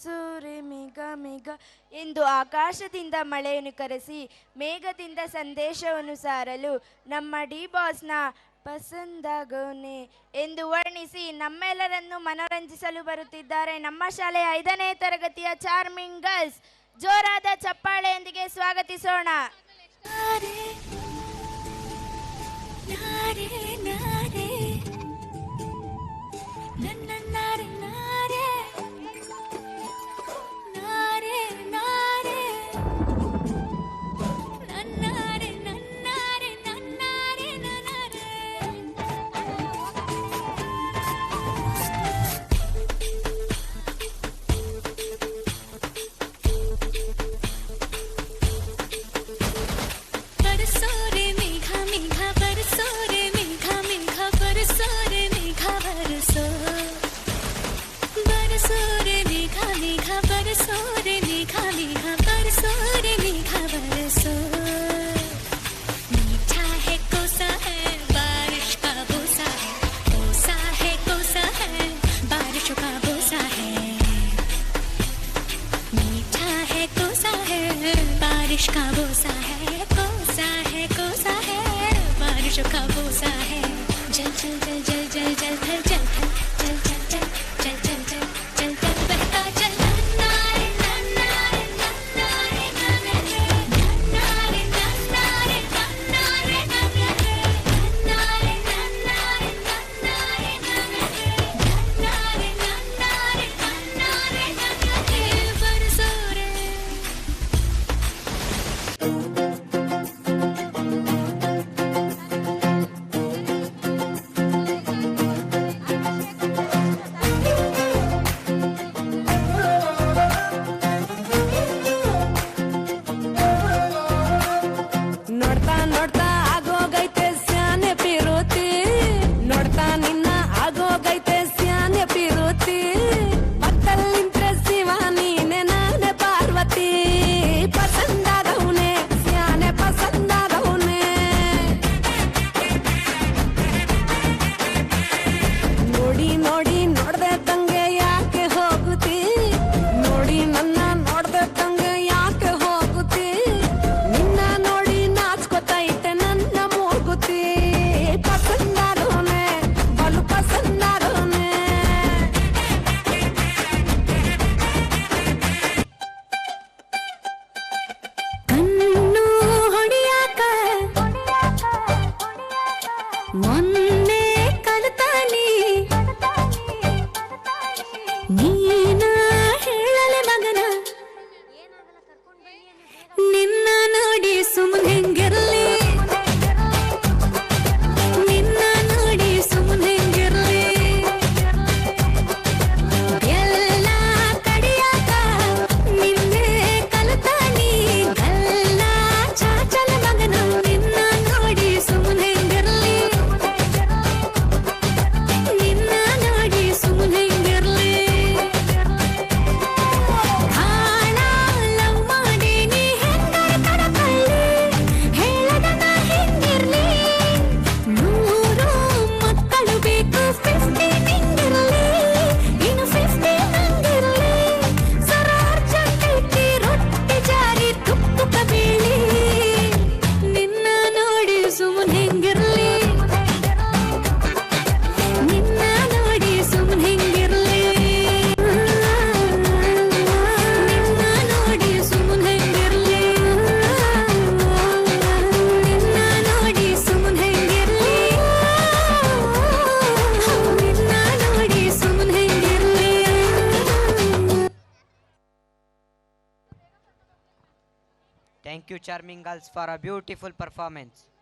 ಸೂರೆ ಮೇಘ ಮೇಘ ಎಂದು ಆಕಾಶದಿಂದ ಮಳೆಯನ್ನು ಕರೆಸಿ ಮೇಘದಿಂದ ಸಂದೇಶವನ್ನು ಸಾರಲು ನಮ್ಮ ಡಿ ಬಾಸ್ನ ಪಸಂದಾಗೋನೆ ಎಂದು ವರ್ಣಿಸಿ ನಮ್ಮೆಲ್ಲರನ್ನು ಮನೋರಂಜಿಸಲು ಬರುತ್ತಿದ್ದಾರೆ ನಮ್ಮ ಶಾಲೆಯ 5ನೇ ತರಗತಿಯ ಚಾರ್ಮಿಂಗ್ ಗರ್ಲ್ಸ್. ಜೋರಾದ ಚಪ್ಪಾಳೆಯೊಂದಿಗೆ ಸ್ವಾಗತಿಸೋಣ. बारिश का बोसा है, कोसा है, कोसा है, बारिश का बोसा है. जल जल जल जल जल जल थल जल थल जल जल जल जल जल जल जल जल बहता जल. नारे नारे नारे नारे नारे नारे नारे Thank you, Charming Girls, for a beautiful performance.